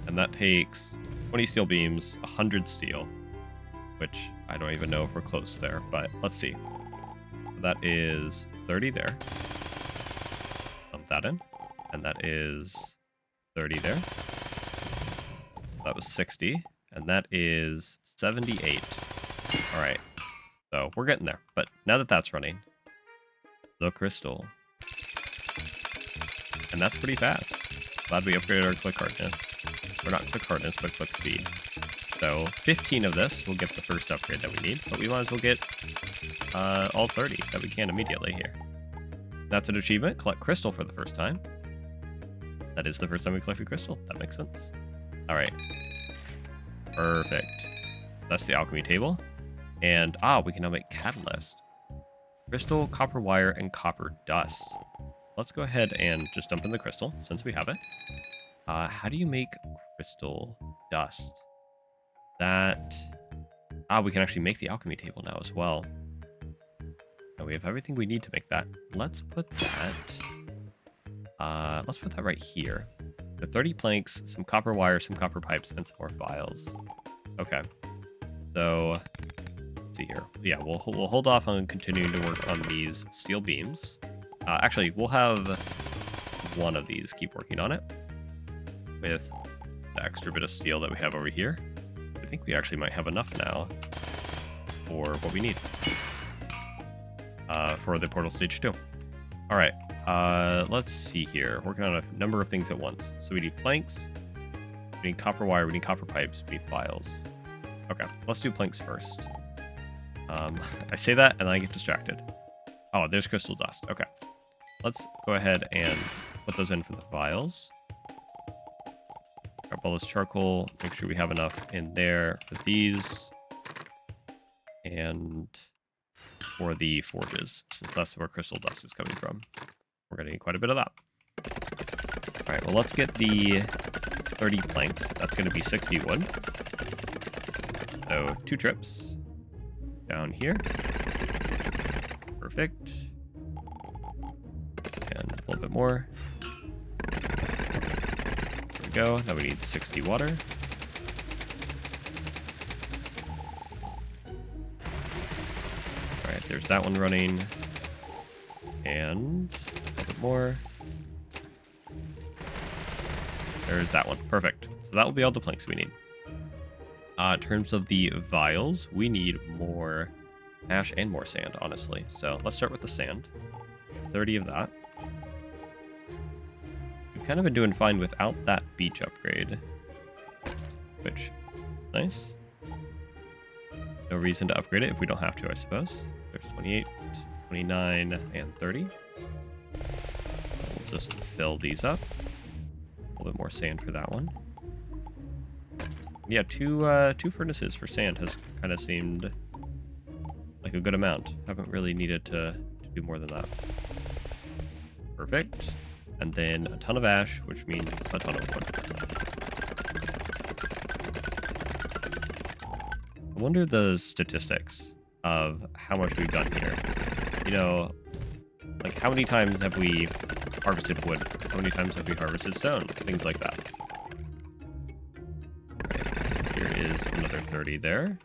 And that takes 20 steel beams, 100 steel, which I don't even know if we're close there, but let's see. That is 30 there. Dump that in. And that is 30 there. That was 60. And that is 78. All right. So we're getting there. But now that that's running, the crystal. And that's pretty fast. Glad we upgraded our click hardness. Or not click hardness, but click speed. So 15 of this will get the first upgrade that we need. But we might as well get all 30 that we can immediately here. That's an achievement. Collect crystal for the first time. That is the first time we collected crystal. That makes sense. All right. Perfect. That's the alchemy table. And, we can now make catalyst. Crystal, copper wire, and copper dust. Let's go ahead and just dump in the crystal, since we have it. How do you make crystal dust? That... we can actually make the alchemy table now as well. Now we have everything we need to make that. Let's put that... let's put that right here. The 30 planks, some copper wire, some copper pipes, and some more vials. Okay. So... let's see here. Yeah, we'll hold off on continuing to work on these steel beams. Actually, we'll have one of these keep working on it with the extra bit of steel that we have over here. I think we actually might have enough now for what we need for the portal stage 2. All right, let's see here. Working on a number of things at once. So we need planks, we need copper wire, we need copper pipes, we need files. Okay, let's do planks first. I say that and then I get distracted. Oh, there's crystal dust. Okay. Let's go ahead and put those in for the vials. Grab all this charcoal. Make sure we have enough in there for these. And for the forges, since that's where crystal dust is coming from. We're going to need quite a bit of that. All right, well, let's get the 30 planks. That's going to be 60 wood. So 2 trips. Down here. Perfect. And a little bit more. There we go. Now we need 60 water. Alright, there's that one running. And a little bit more. There's that one. Perfect. So that will be all the planks we need. In terms of the vials, we need more ash and more sand, honestly. So let's start with the sand. 30 of that. We've kind of been doing fine without that beach upgrade. Which, nice. No reason to upgrade it if we don't have to, I suppose. There's 28, 29, and 30. We'll just fill these up. A little bit more sand for that one. Yeah, two furnaces for sand has kind of seemed like a good amount. Haven't really needed to do more than that. Perfect. And then a ton of ash, which means a ton of wood. I wonder the statistics of how much we've done here. You know, like how many times have we harvested wood? How many times have we harvested stone? Things like that. Is another 30 there.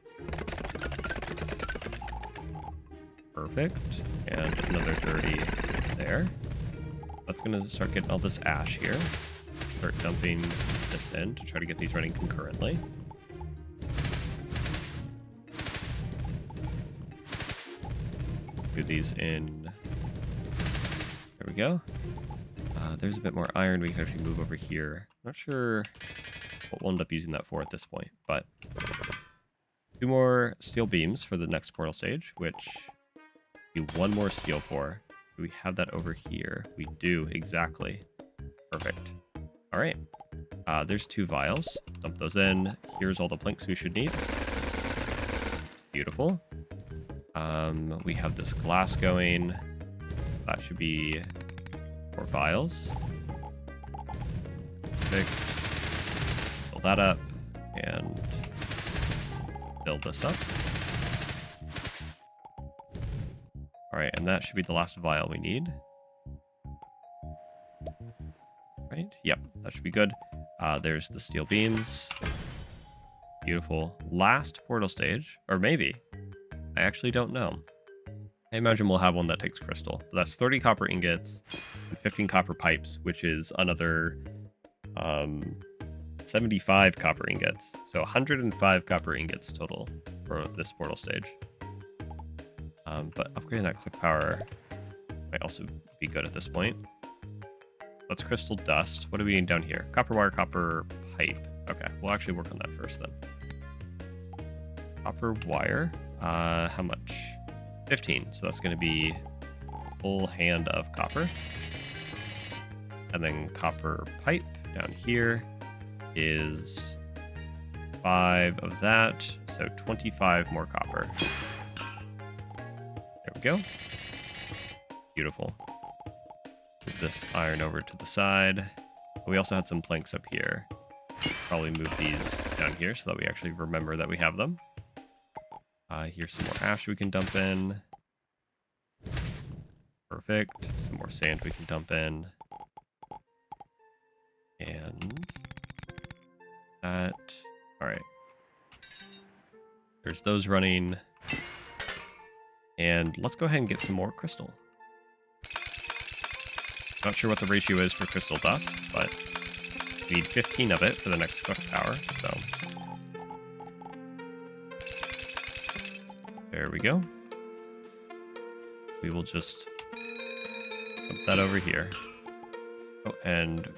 Perfect. And another 30 there. That's going to start getting all this ash here. Start dumping this in to try to get these running concurrently. Do these in. There we go. There's a bit more iron we can actually move over here. Not sure what we'll end up using that for at this point, but 2 more steel beams for the next portal stage, which we 1 more steel for. Do we have that over here? We do, exactly. Perfect. All right. There's 2 vials. Dump those in. Here's all the planks we should need. Beautiful. We have this glass going. That should be 4 vials. Perfect. Fill that up and build this up. All right, and that should be the last vial we need. Right? Yep, that should be good. There's the steel beams. Beautiful. Last portal stage, or maybe. I actually don't know. I imagine we'll have one that takes crystal. But that's 30 copper ingots and 15 copper pipes, which is another 75 copper ingots. So 105 copper ingots total for this portal stage. But upgrading that click power might also be good at this point. That's crystal dust. What do we need down here? Copper wire, copper pipe. Okay, we'll actually work on that first then. Copper wire. How much? 15. So that's going to be a full hand of copper. And then copper pipe down here is 5 of that. So 25 more copper. There we go. Beautiful. Move this iron over to the side. We also had some planks up here. Probably move these down here so that we actually remember that we have them. Here's some more ash we can dump in. Perfect. Some more sand we can dump in. And that. Alright. There's those running. And let's go ahead and get some more crystal. Not sure what the ratio is for crystal dust, but we need 15 of it for the next cook power, so. There we go. We will just put that over here. Oh, and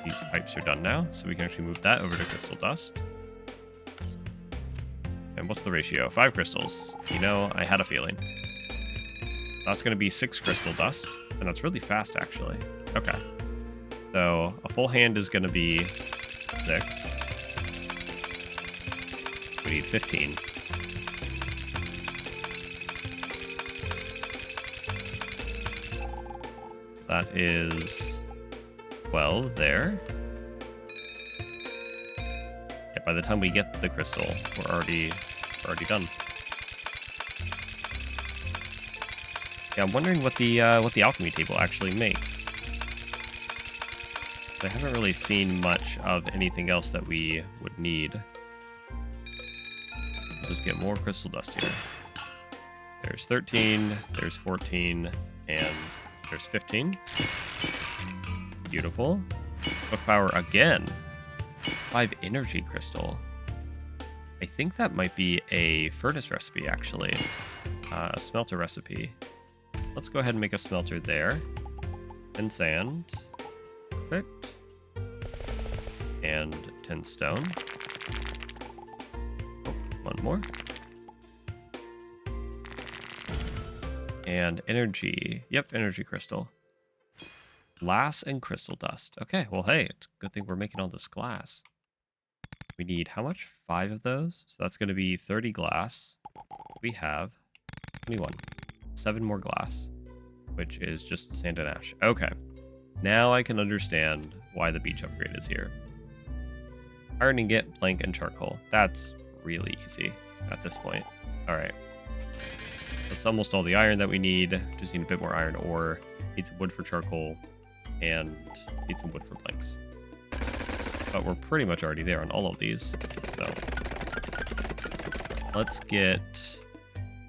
these pipes are done now, so we can actually move that over to crystal dust. And what's the ratio? 5 crystals. You know, I had a feeling. That's going to be 6 crystal dust, and that's really fast, actually. Okay. So, a full hand is going to be 6. We need 15. That is 12 there. Yeah, by the time we get the crystal, we're already done. Yeah, I'm wondering what the alchemy table actually makes. I haven't really seen much of anything else that we would need. We'll just get more crystal dust here. There's 13, there's 14, and there's 15. Beautiful. Cook power again. 5 energy crystal. I think that might be a furnace recipe, actually. A smelter recipe. Let's go ahead and make a smelter there. And sand. Perfect. And 10 stone. Oh, one more. And energy. Yep, energy crystal. Glass and crystal dust. Okay, well, hey, it's a good thing we're making all this glass. We need how much? 5 of those. So that's going to be 30 glass. We have 21. 7 more glass, which is just sand and ash. Okay. Now I can understand why the beach upgrade is here. Iron ingot, plank, and charcoal. That's really easy at this point. All right. That's almost all the iron that we need. Just need a bit more iron ore. Need some wood for charcoal. And need some wood for planks. But we're pretty much already there on all of these. So let's get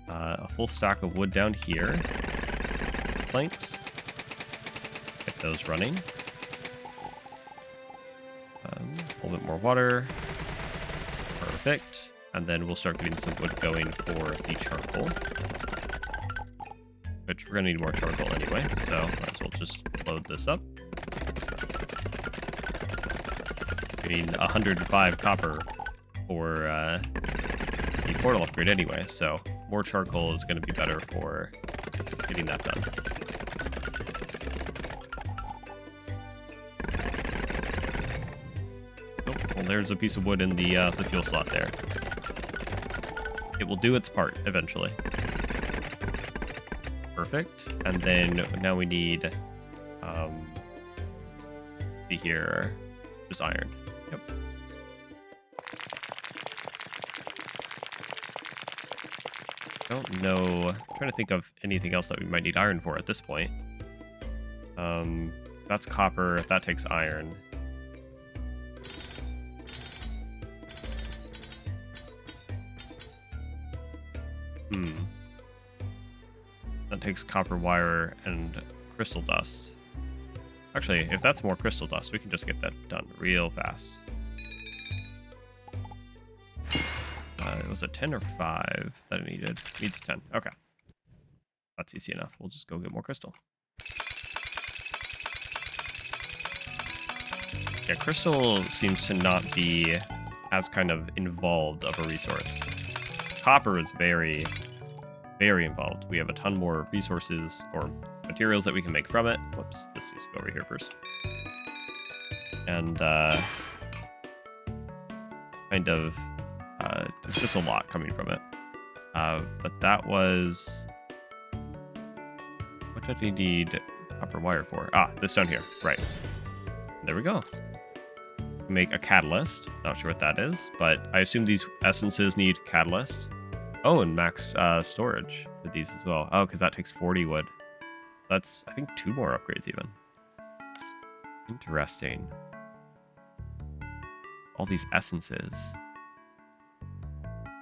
a full stack of wood down here. Planks. Get those running. A little bit more water. Perfect. And then we'll start getting some wood going for the charcoal. Which we're going to need more charcoal anyway, so might as well just load this up. We need 105 copper for the portal upgrade anyway, so more charcoal is going to be better for getting that done. Oh, well, there's a piece of wood in the fuel slot there. It will do its part eventually. Perfect. And then now we need see here, just iron. Yep. Don't know. I'm trying to think of anything else that we might need iron for at this point. That's copper. That takes iron. That takes copper wire and crystal dust. Actually, if that's more crystal dust, we can just get that done real fast. It was a 10 or 5 that it needed. It needs 10. Okay. That's easy enough. We'll just go get more crystal. Yeah, crystal seems to not be as kind of involved of a resource. Copper is very, very involved. We have a ton more resources or materials that we can make from it. Whoops, this needs to go over here first. And kind of, it's just a lot coming from it. But that was... what did I need copper wire for? Ah, this down here. Right. There we go. Make a catalyst. Not sure what that is, but I assume these essences need catalyst. Oh, and max storage for these as well. Oh, because that takes 40 wood. That's, I think, 2 more upgrades even. Interesting. All these essences.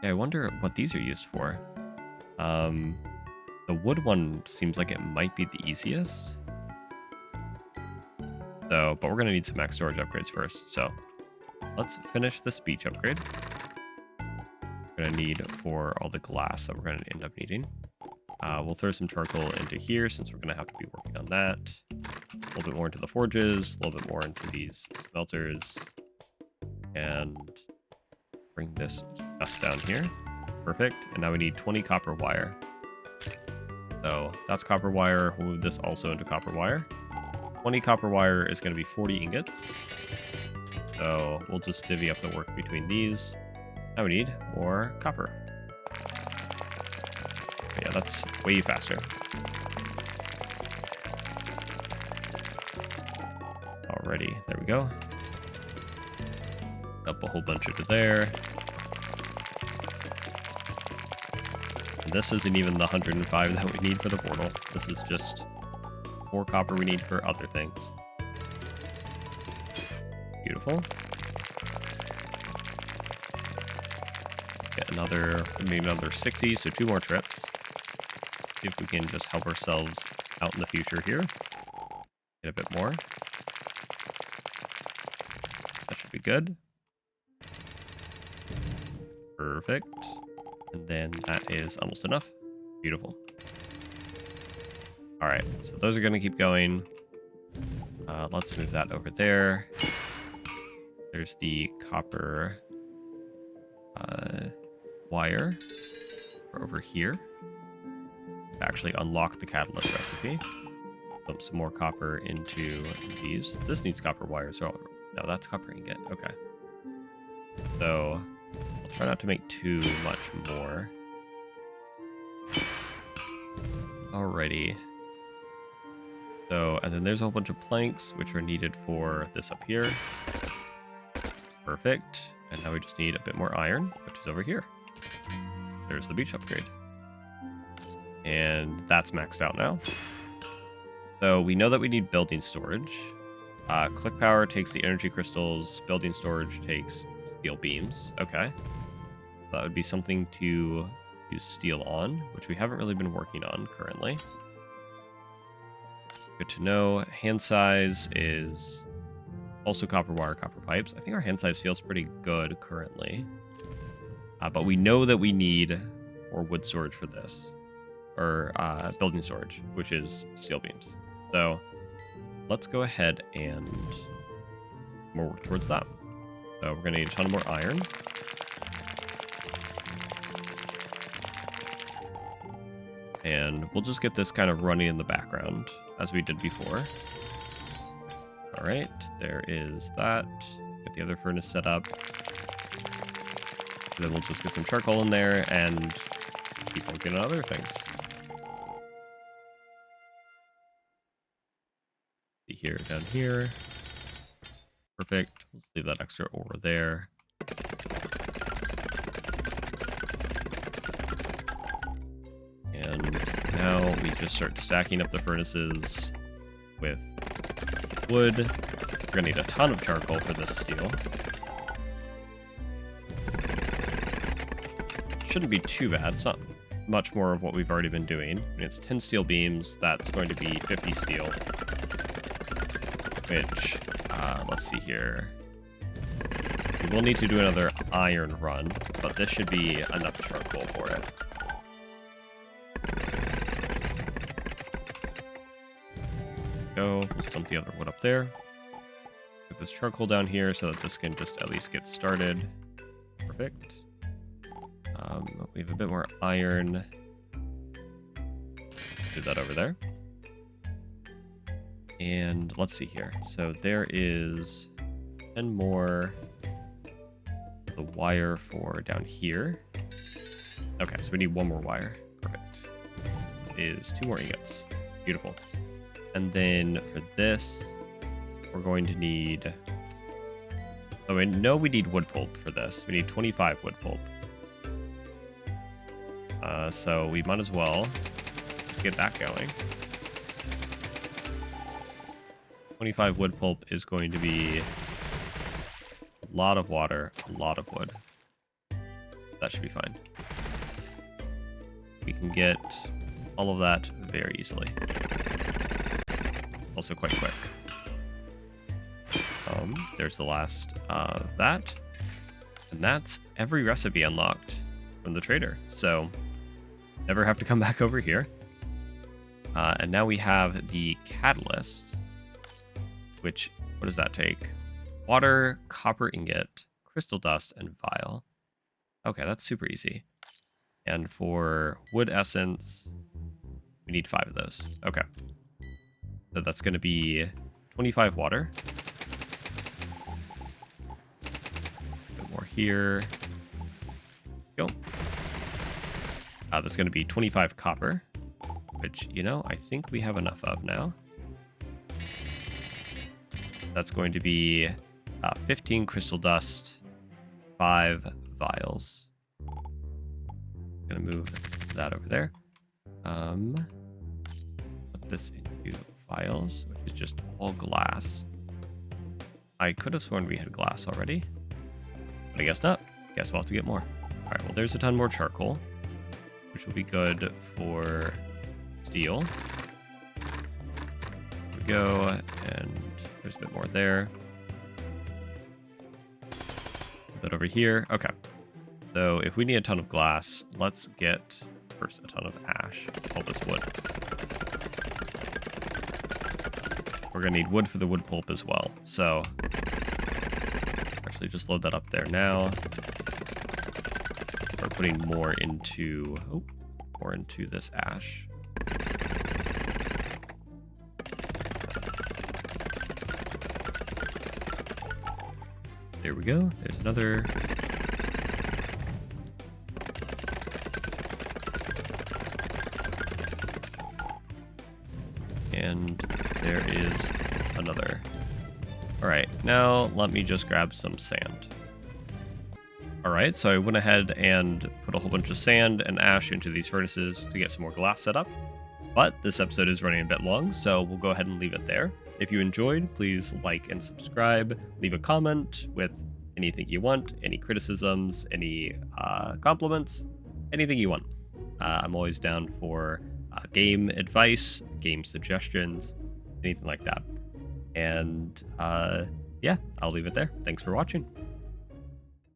Yeah, I wonder what these are used for. The wood one seems like it might be the easiest. So, but we're going to need some max storage upgrades first. So, let's finish this beach upgrade. We're going to need for all the glass that we're going to end up needing. We'll throw some charcoal into here since we're going to have to be working on that. A little bit more into the forges, a little bit more into these smelters. And bring this just down here. Perfect. And now we need 20 copper wire. So that's copper wire. We'll move this also into copper wire. 20 copper wire is going to be 40 ingots. So we'll just divvy up the work between these. Now we need more copper. Yeah, that's way faster. Alrighty, there we go. Up a whole bunch into there. And this isn't even the 105 that we need for the portal. This is just more copper we need for other things. Beautiful. Get another, maybe another 60, so 2 more trips. See if we can just help ourselves out in the future here. Get a bit more. That should be good. Perfect. And then that is almost enough. Beautiful. All right, so those are going to keep going. Let's move that over there. There's the copper wire over here. Actually unlock the catalyst recipe. Dump some more copper into these. This needs copper wire, so no, that's copper ingot. Okay. So I'll try not to make too much more. Alrighty. So, and then there's a whole bunch of planks which are needed for this up here. Perfect. And now we just need a bit more iron, which is over here. There's the beach upgrade. And that's maxed out now. So we know that we need building storage. Click power takes the energy crystals. Building storage takes steel beams. Okay. That would be something to use steel on, which we haven't really been working on currently. Good to know. Hand size is also copper wire, copper pipes. I think our hand size feels pretty good currently. But we know that we need more wood storage for this. Or building storage, which is steel beams. So let's go ahead and more work towards that. So we're going to need a ton more iron. And we'll just get this kind of running in the background as we did before. All right, there is that. Get the other furnace set up. And then we'll just get some charcoal in there and keep working on other things. See here, down here. Perfect. Let's leave that extra ore there. And now we just start stacking up the furnaces with wood. We're gonna need a ton of charcoal for this steel. Shouldn't be too bad. It's not much more of what we've already been doing. I mean, it's 10 steel beams. That's going to be 50 steel. Which, let's see here. We will need to do another iron run, but this should be enough charcoal for it. Go. Let's dump the other wood up there. Get this charcoal down here so that this can just at least get started. Perfect. We have a bit more iron. Do that over there. And let's see here. So there is 10 more the wire for down here. Okay, so we need 1 more wire. Perfect. Is 2 more ingots. Beautiful. And then for this, we're going to need... So we know we need wood pulp for this. We need 25 wood pulp. So we might as well get that going. 25 wood pulp is going to be a lot of water, a lot of wood. That should be fine. We can get all of that very easily. Also quite quick. There's the last of that. And that's every recipe unlocked from the trader. So never have to come back over here. And now we have the catalyst, which, what does that take? Water, copper ingot, crystal dust, and vial. Okay, that's super easy. And for wood essence, we need 5 of those. Okay. So that's going to be 25 water. A bit more here. Go. That's going to be 25 copper, which, you know, I think we have enough of now. That's going to be 15 crystal dust, 5 vials. Gonna move that over there. Put this into vials, which is just all glass. I could have sworn we had glass already, but I guess not. Guess we'll have to get more. All right, well, there's a ton more charcoal, which will be good for steel. There we go, and there's a bit more there. Put that over here. Okay. So if we need a ton of glass, let's get first a ton of ash, all this wood. We're gonna need wood for the wood pulp as well. So actually just load that up there now. We're putting more into this ash. There we go. There's another. And there is another. All right, now let me just grab some sand. All right, so I went ahead and put a whole bunch of sand and ash into these furnaces to get some more glass set up. But this episode is running a bit long, so we'll go ahead and leave it there. If you enjoyed, please like and subscribe. Leave a comment with anything you want, any criticisms, any compliments, anything you want. I'm always down for game advice, game suggestions, anything like that. And yeah, I'll leave it there. Thanks for watching.